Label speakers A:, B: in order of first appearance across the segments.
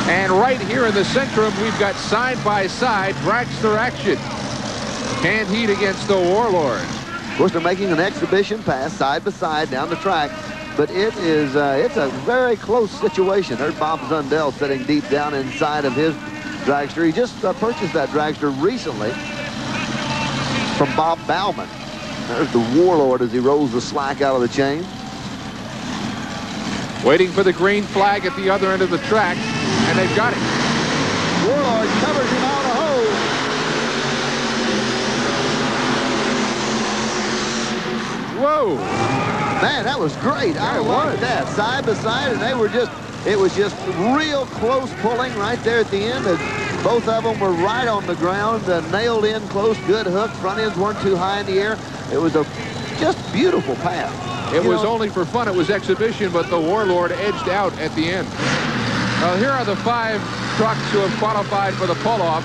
A: And right here in the Centrum, we've got side-by-side dragster action. Canned heat against the Warlord.
B: Of course, they're making an exhibition pass side by side down the track, but it's a very close situation. There's Bob Zundell sitting deep down inside of his dragster. He just purchased that dragster recently from Bob Bauman. There's the Warlord as he rolls the slack out of the chain.
A: Waiting for the green flag at the other end of the track, and they've got it.
B: Warlord covers him out of the hole.
A: Whoa!
B: Man, that was great. I like that. Side by side, and it was just real close pulling right there at the end. And both of them were right on the ground, nailed in close, good hook. Front ends weren't too high in the air. It was a just beautiful pass.
A: It was only for fun. It was exhibition, but the Warlord edged out at the end. Well, here are the 5 trucks who have qualified for the pull-off.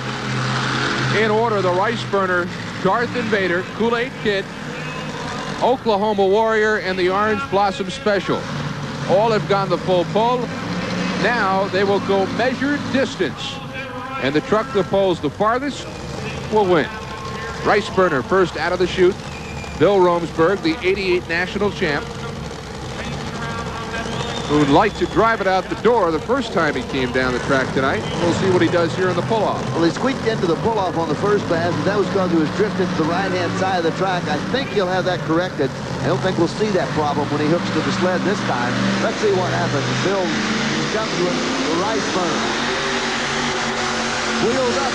A: In order, the Rice Burner, Darth Invader, Kool-Aid Kid, Oklahoma Warrior, and the Orange Blossom Special. All have gone the full pull. Now they will go measured distance. And the truck that pulls the farthest will win. Rice Burner first out of the chute. Bill ROMESBURG, the '88 national champ, who'd like to drive it out the door the first time he came down the track tonight. We'll see what he does here in the pull-off.
B: Well, he squeaked into the pull-off on the first pass, and that was because he was drifting to the right-hand side of the track. I think he'll have that corrected. I don't think we'll see that problem when he hooks to the sled this time. Let's see what happens. Bill comes with the Rice Burner. Wheels up.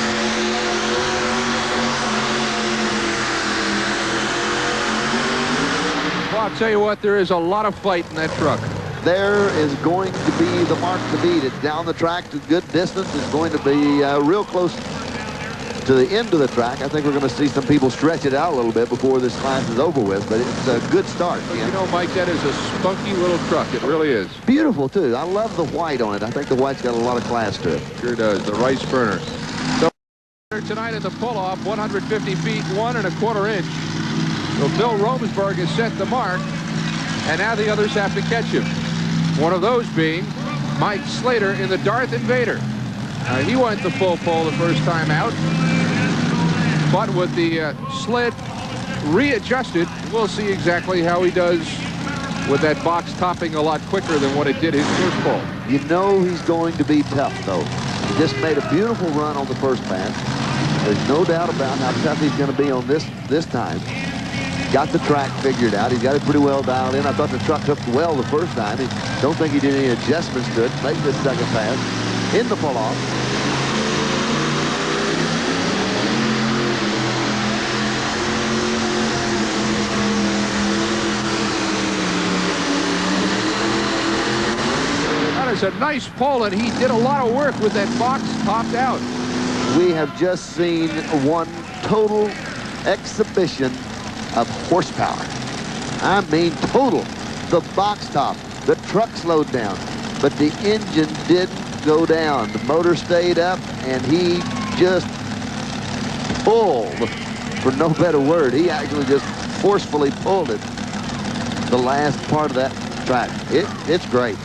A: Well, I'll tell you what, there is a lot of fight in that truck.
B: There is going to be the mark to beat. It's down the track to good distance. It's going to be real close to the end of the track. I think we're going to see some people stretch it out a little bit before this class is over with, but it's a good start.
A: You know, Mike, that is a spunky little truck. It really is.
B: Beautiful, too. I love the white on it. I think the white's got a lot of class to it.
A: Sure does. The Rice Burner. So tonight in the pull-off, 150 feet, 1 1/4 inch. So Bill ROMESBURG has set the mark, and now the others have to catch him. One of those being Mike SLATER in the Darth Invader. He went the full pull the first time out, but with the sled readjusted, we'll see exactly how he does with that box topping a lot quicker than what it did his first pull.
B: You know he's going to be tough, though. He just made a beautiful run on the first pass. There's no doubt about how tough he's going to be on this time. Got the track figured out. He's got it pretty well dialed in. I thought the truck hooked well the first time. I don't think he did any adjustments to it. Make this second pass in the pull-off.
A: That is a nice pull, and he did a lot of work with that box topped out.
B: We have just seen one total exhibition of horsepower. I mean total. The box top, the truck slowed down, but the engine didn't go down. The motor stayed up, and he just pulled, for no better word. He actually just forcefully pulled it the last part of that track. It's great.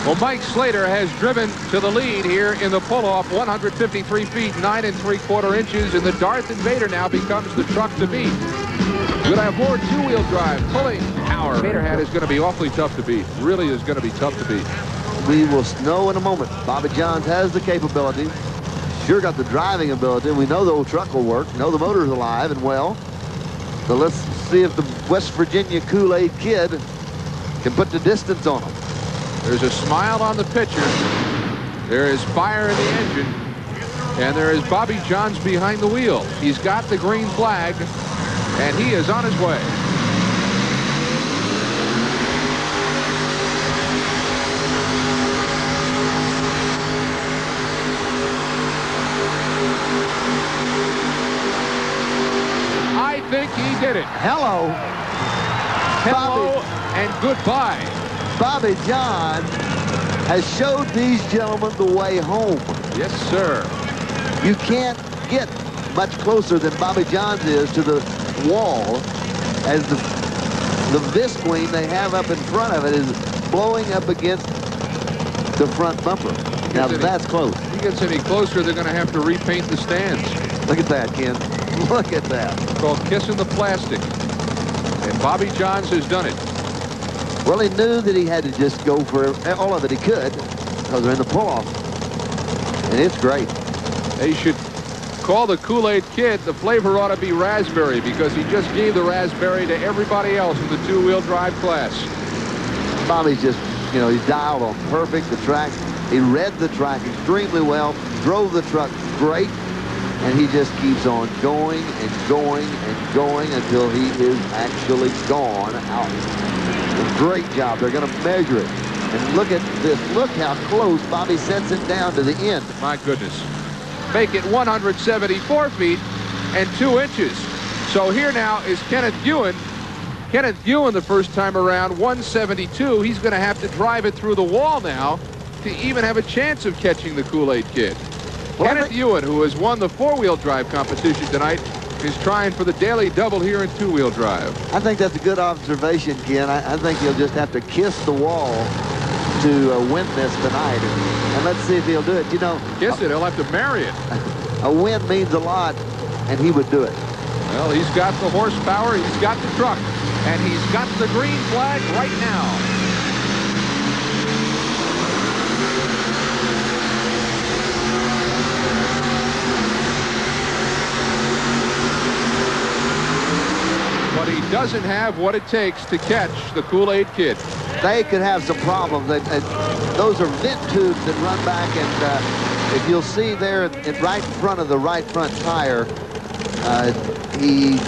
A: Well, Mike SLATER has driven to the lead here in the pull-off, 153 feet, 9 3/4 inches, and the Darth Invader now becomes the truck to beat. Good aboard two-wheel drive, pulling power. Invader hat is going to be awfully tough to beat. Really is going to be tough to beat.
B: We will know in a moment. Bobby Johns has the capability. Sure got the driving ability. We know the old truck will work. Know the motor's alive and well. So let's see if the West Virginia Kool-Aid Kid can put the distance on him.
A: There's a smile on the pitcher. There is fire in the engine. And there is Bobby Johns behind the wheel. He's got the green flag, and he is on his way. I think he did it.
B: Hello.
A: Hello and goodbye.
B: Bobby Johns has showed these gentlemen the way home.
A: Yes, sir.
B: You can't get much closer than Bobby Johns is to the wall, as the visqueen they have up in front of it is blowing up against the front bumper. Now that's close.
A: If he gets any closer, they're going to have to repaint the stands.
B: Look at that, Ken. Look at that.
A: It's called kissing the plastic. And Bobby Johns has done it.
B: Well, he knew that he had to just go for all of it he could because they're in the pull-off. And it's great.
A: They should call the Kool-Aid Kid. The flavor ought to be raspberry because he just gave the raspberry to everybody else in the two-wheel drive class.
B: Bobby's just, you know, he's dialed on perfect. The track, he read the track extremely well, drove the truck great, and he just keeps on going and going and going until he is actually gone out. Great job. They're going to measure it. And look at this. Look how close Bobby sets it down to the end.
A: My goodness. Make it 174 feet and 2 inches. So here now is Kenneth GEUIN. Kenneth GEUIN the first time around, 172. He's going to have to drive it through the wall now to even have a chance of catching the Kool-Aid Kid. Well, Kenneth GEUIN, who has won the four-wheel drive competition tonight, is trying for the daily double here in two-wheel drive.
B: I think that's a good observation, Ken. I think he'll just have to kiss the wall to win this tonight. And let's see if he'll do it. You know,
A: kiss it. He'll have to marry it.
B: A win means a lot, and he would do it.
A: Well, he's got the horsepower. He's got the truck. And he's got the green flag right now. But he doesn't have what it takes to catch the Kool-Aid Kid.
B: They could have some problems. Those are vent tubes that run back, and if you'll see there right in front of the right front tire, he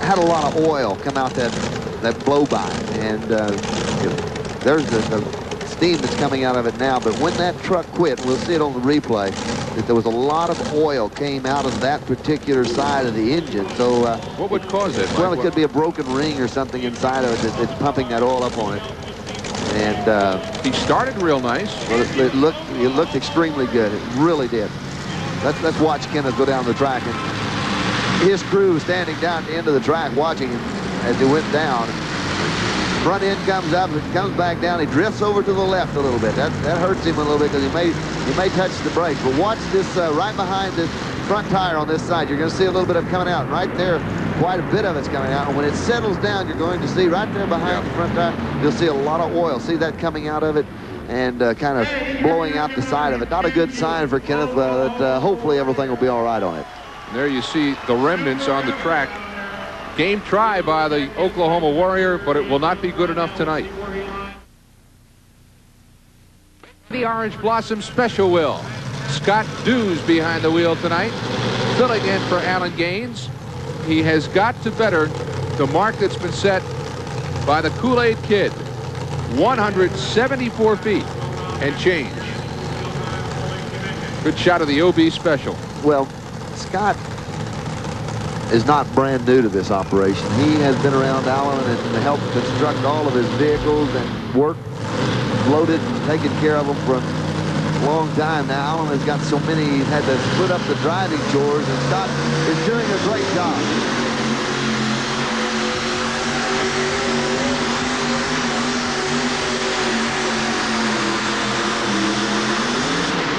B: had a lot of oil come out that blow-by, and there's the steam that's coming out of it now. But when that truck quit, we'll see it on the replay, that there was a lot of oil came out of that particular side of the engine. So
A: what would cause it?
B: Well, it could be a broken ring or something inside of it that's pumping that oil up on it. And
A: he started real nice.
B: Well, it looked extremely good. It really did. Let's watch Kenneth go down the track, and his crew standing down at the end of the track watching him as he went down. Front end comes up, it comes back down. He drifts over to the left a little bit. That hurts him a little bit because he may touch the brake. But watch this right behind this front tire on this side. You're going to see a little bit of it coming out. Right there, quite a bit of it's coming out. And when it settles down, you're going to see right there behind the front tire, you'll see a lot of oil. See that coming out of it and kind of blowing out the side of it. Not a good sign for Kenneth, but hopefully everything will be all right on it.
A: There you see the remnants on the track. Game try by the Oklahoma Warrior, but it will not be good enough tonight. The Orange Blossom Special Will. Scott Dews behind the wheel tonight, filling in for Alan Gaines. He has got to better the mark that's been set by the Kool-Aid Kid. 174 feet and change. Good shot of the OB Special.
B: Well, Scott is not brand new to this operation. He has been around Alan and helped construct all of his vehicles and worked, loaded, taken care of them for a long time now. Alan has got so many, he's had to split up the driving chores, and Scott is doing a great job.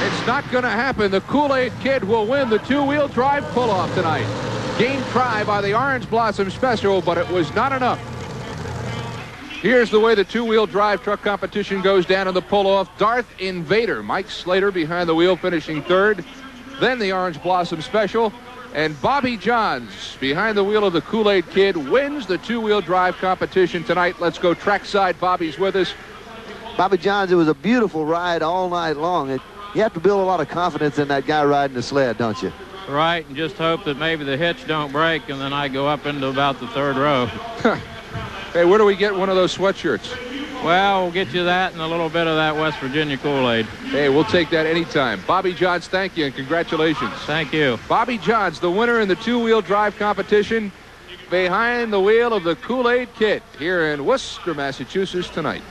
A: It's not going to happen. The Kool-Aid Kid will win the two-wheel drive pull-off tonight. Game try by the Orange Blossom Special, but it was not enough. Here's the way the two-wheel drive truck competition goes down in the pull-off. Darth, Invader, Mike Slater behind the wheel finishing third. Then the Orange Blossom Special. And Bobby Johns behind the wheel of the Kool-Aid Kid wins the two-wheel drive competition tonight. Let's go trackside. Bobby's with us.
B: Bobby Johns, it was a beautiful ride all night long. You have to build a lot of confidence in that guy riding the sled, don't you?
C: Right, and just hope that maybe the hitch don't break, and then I go up into about the third row.
A: Hey, where do we get one of those sweatshirts?
C: Well, we'll get you that and a little bit of that West Virginia Kool-Aid.
A: Hey, we'll take that anytime. Bobby Johns, thank you, and congratulations.
C: Thank you.
A: Bobby Johns, the winner in the two-wheel drive competition, behind the wheel of the Kool-Aid Kid here in Worcester, Massachusetts tonight.